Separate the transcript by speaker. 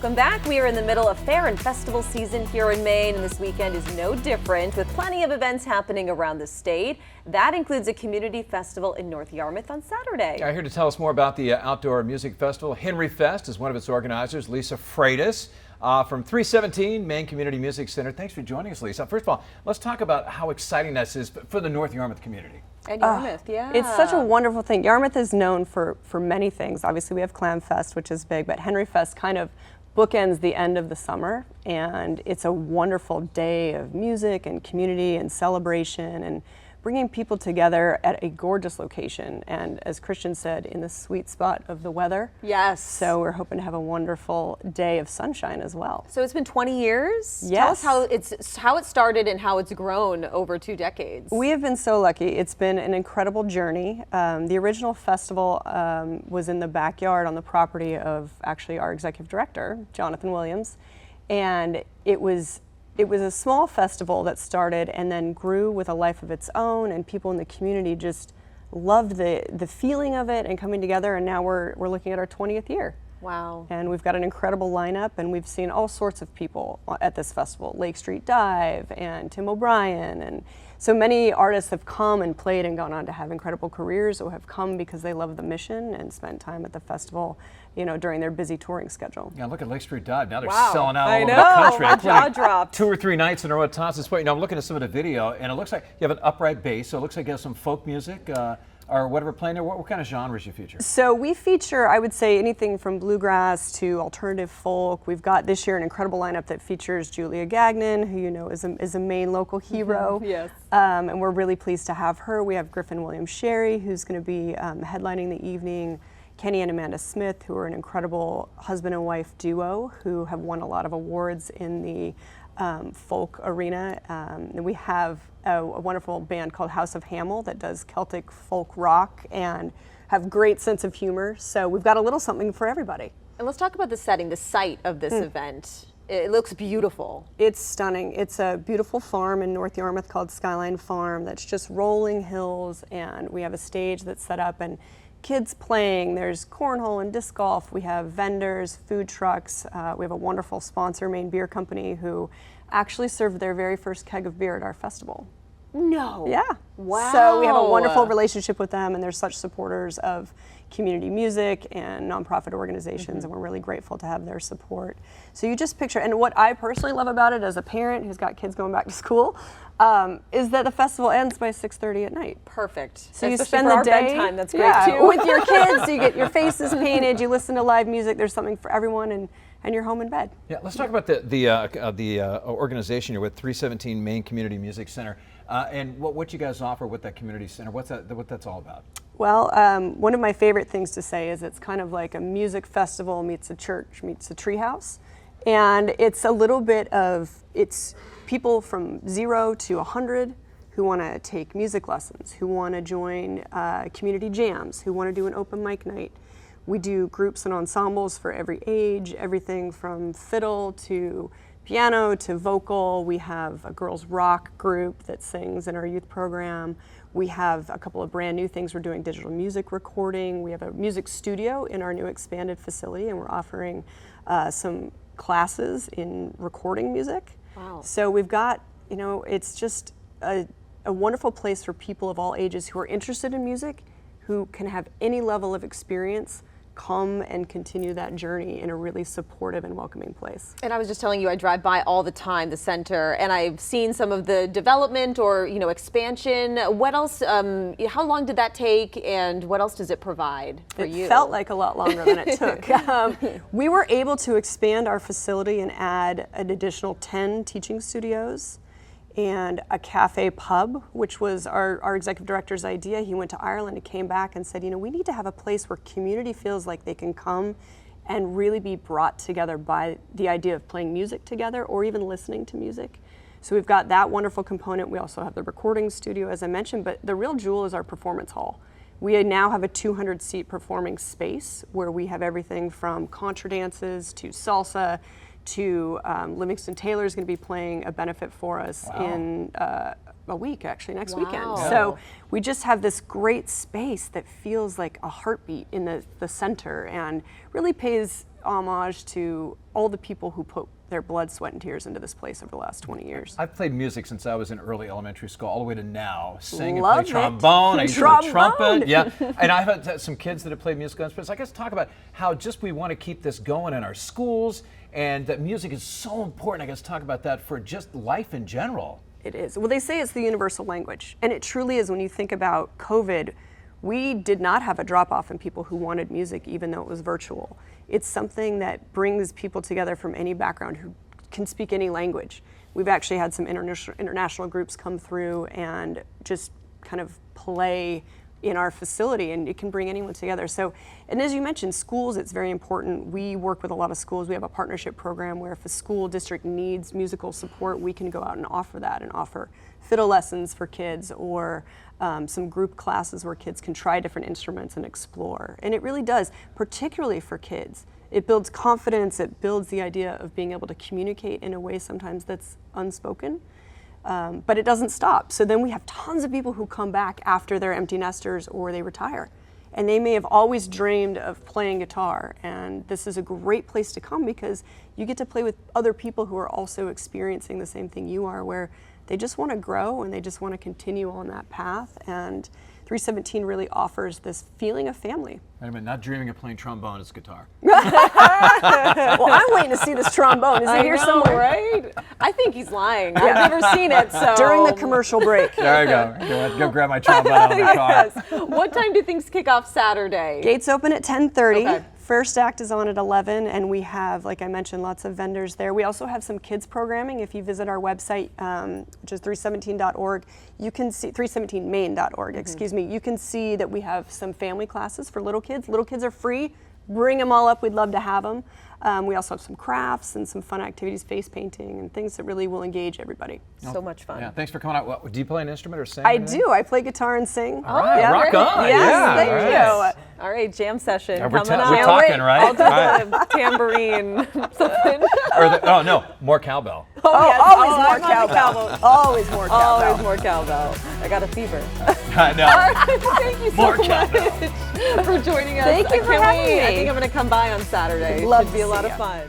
Speaker 1: Welcome back. We are in the middle of fair and festival season here in Maine, and this weekend is no different, with plenty of events happening around the state. That includes a community festival in North Yarmouth on Saturday.
Speaker 2: Here to tell us more about the outdoor music festival, Henry Fest, is one of its organizers, Lisa Freitas from 317 Maine Community Music Center. Thanks for joining us, Lisa. First of all, let's talk about how exciting this is for the North Yarmouth community.
Speaker 1: And Yarmouth, yeah.
Speaker 3: It's such a wonderful thing. Yarmouth is known for many things. Obviously, we have Clam Fest, which is big, but Henry Fest kind of bookends the end of the summer, and it's a wonderful day of music and community and celebration and bringing people together at a gorgeous location, and as Christian said, in the sweet spot of the weather.
Speaker 1: Yes.
Speaker 3: So we're hoping to have a wonderful day of sunshine as well.
Speaker 1: So it's been 20 years?
Speaker 3: Yes.
Speaker 1: Tell us how it started and how it's grown over 2 decades.
Speaker 3: We have been so lucky. It's been an incredible journey. The original festival was in the backyard on the property of actually our executive director, Jonathan Williams, and it was a small festival that started and then grew with a life of its own, and people in the community just loved the feeling of it and coming together, and now we're looking at our 20th year.
Speaker 1: Wow.
Speaker 3: And we've got an incredible lineup, and we've seen all sorts of people at this festival. Lake Street Dive and Tim O'Brien, and so many artists have come and played and gone on to have incredible careers, or have come because they love the mission and spent time at the festival, during their busy touring schedule.
Speaker 2: Yeah, look at Lake Street Dive. Now they're
Speaker 1: Wow.
Speaker 2: selling out all
Speaker 1: I
Speaker 2: over
Speaker 1: know.
Speaker 2: the country.
Speaker 1: My jaw dropped.
Speaker 2: 2 or 3 nights in a row at Thompson's Point. I'm looking at some of the video, and it looks like you have an upright bass, so it looks like you have some folk music or whatever playing there. What kind of genres you feature?
Speaker 3: So we feature, I would say, anything from bluegrass to alternative folk. We've got this year an incredible lineup that features Julia Gagnon, who is a Maine local hero.
Speaker 1: Yes.
Speaker 3: And we're really pleased to have her. We have Griffin Williams Sherry, who's going to be headlining the evening. Kenny and Amanda Smith, who are an incredible husband and wife duo who have won a lot of awards in the folk arena. And we have a wonderful band called House of Hamel that does Celtic folk rock and have great sense of humor. So we've got a little something for everybody.
Speaker 1: And let's talk about the setting, the site of this event. It looks beautiful.
Speaker 3: It's stunning. It's a beautiful farm in North Yarmouth called Skyline Farm that's just rolling hills, and we have a stage that's set up and kids playing. There's cornhole and disc golf. We have vendors, food trucks. We have a wonderful sponsor, Maine Beer Company, who actually served their very first keg of beer at our festival.
Speaker 1: No.
Speaker 3: Yeah.
Speaker 1: Wow.
Speaker 3: So we have a wonderful relationship with them, and they're such supporters of community music and nonprofit organizations, and we're really grateful to have their support. So you just picture, and what I personally love about it as a parent who's got kids going back to school, is that the festival ends by 6:30 at night.
Speaker 1: Perfect.
Speaker 3: So you
Speaker 1: Especially
Speaker 3: spend
Speaker 1: for
Speaker 3: the
Speaker 1: our
Speaker 3: day
Speaker 1: bedtime. That's great too.
Speaker 3: with your kids. You get your faces painted. You listen to live music. There's something for everyone, and you're home in bed.
Speaker 2: Yeah, let's talk about the organization you're with, 317 Maine Community Music Center, and what you guys offer with that community center. What that's all about?
Speaker 3: Well, one of my favorite things to say is it's kind of like a music festival meets a church meets a treehouse, and it's a little bit of, it's people from 0 to 100 who want to take music lessons, who want to join community jams, who want to do an open mic night. We do groups and ensembles for every age, everything from fiddle to piano to vocal. We have a girls rock group that sings in our youth program. We have a couple of brand new things. We're doing digital music recording. We have a music studio in our new expanded facility, and we're offering some classes in recording music.
Speaker 1: Wow.
Speaker 3: So we've got, it's just a wonderful place for people of all ages who are interested in music, who can have any level of experience, come and continue that journey in a really supportive and welcoming place.
Speaker 1: And I was just telling you, I drive by all the time, the center, and I've seen some of the development or expansion. What else, how long did that take, and what else does it provide for you?
Speaker 3: It felt like a lot longer than it took. We were able to expand our facility and add an additional 10 teaching studios and a cafe pub, which was our executive director's idea. He went to Ireland and came back and said, we need to have a place where community feels like they can come and really be brought together by the idea of playing music together or even listening to music. So we've got that wonderful component. We also have the recording studio, as I mentioned, but the real jewel is our performance hall. We now have a 200-seat performing space where we have everything from contra dances to salsa to Livingston Taylor is going to be playing a benefit for us in a week, actually, next weekend. So we just have this great space that feels like a heartbeat in the center and really pays homage to all the people who put their blood, sweat, and tears into this place over the last 20 years.
Speaker 2: I've played music since I was in early elementary school, all the way to now. Sing
Speaker 3: Love
Speaker 2: and
Speaker 3: it.
Speaker 2: play trombone. I used to play
Speaker 3: Trombone.
Speaker 2: trumpet. Yeah, and I've had some kids that have played musical instruments. I guess talk about how just we want to keep this going in our schools, and that music is so important. I guess talk about that for just life in general.
Speaker 3: It is. Well, they say it's the universal language, and it truly is. When you think about COVID, we did not have a drop-off in people who wanted music, even though it was virtual. It's something that brings people together from any background who can speak any language. We've actually had some international groups come through and just kind of play in our facility, and it can bring anyone together. So, and as you mentioned, schools, it's very important. We work with a lot of schools. We have a partnership program where if a school district needs musical support, we can go out and offer that and offer fiddle lessons for kids, or some group classes where kids can try different instruments and explore. And it really does, particularly for kids. It builds confidence, it builds the idea of being able to communicate in a way sometimes that's unspoken. But it doesn't stop. So then we have tons of people who come back after they're empty nesters or they retire. And they may have always dreamed of playing guitar. And this is a great place to come because you get to play with other people who are also experiencing the same thing you are, where they just want to grow and they just want to continue on that path. And 317 really offers this feeling of family.
Speaker 2: Wait a minute, not dreaming of playing trombone, it's guitar.
Speaker 3: Well, I'm waiting to see this trombone. Is it here somewhere?
Speaker 1: right? I think he's lying. I've never seen it, so.
Speaker 3: During the commercial break.
Speaker 2: There you go. Go grab my trombone out of the car.
Speaker 1: Yes. What time do things kick off Saturday?
Speaker 3: Gates open at 10:30.
Speaker 1: Okay.
Speaker 3: First act is on at 11, and we have, like I mentioned, lots of vendors there. We also have some kids programming. If you visit our website, which is 317.org, you can see 317main.org. Excuse me. You can see that we have some family classes for little kids. Little kids are free. Bring them all up. We'd love to have them. We also have some crafts and some fun activities, face painting, and things that really will engage everybody.
Speaker 1: So much fun.
Speaker 2: Yeah, thanks for coming out. Do you play an instrument or sing?
Speaker 3: I
Speaker 2: or anything?
Speaker 3: do. I play guitar and sing.
Speaker 2: All right,
Speaker 3: Yeah.
Speaker 2: rock on.
Speaker 3: Yes,
Speaker 2: yeah,
Speaker 3: thank
Speaker 2: all right.
Speaker 3: you.
Speaker 1: All right, jam session
Speaker 2: Yeah, we're
Speaker 1: coming up.
Speaker 2: we're
Speaker 3: Can't
Speaker 2: talking,
Speaker 3: wait.
Speaker 2: right?
Speaker 1: I'll do
Speaker 2: All right.
Speaker 1: the tambourine, something.
Speaker 2: Oh, no, more cowbell.
Speaker 1: yes.
Speaker 3: always
Speaker 1: Oh,
Speaker 3: more
Speaker 1: I'm on the
Speaker 3: cowbell. Always more cowbell.
Speaker 1: Always more cowbell. I got a fever.
Speaker 2: I know.
Speaker 1: All right, thank you so
Speaker 2: More
Speaker 1: much
Speaker 2: cowbell.
Speaker 1: for joining us.
Speaker 3: Thank you
Speaker 1: I
Speaker 3: for
Speaker 1: can't
Speaker 3: having
Speaker 1: wait. I
Speaker 3: me.
Speaker 1: think I'm going to come by on Saturday.
Speaker 3: Love
Speaker 1: Should
Speaker 3: to
Speaker 1: be a lot
Speaker 3: see
Speaker 1: of
Speaker 3: ya.
Speaker 1: fun.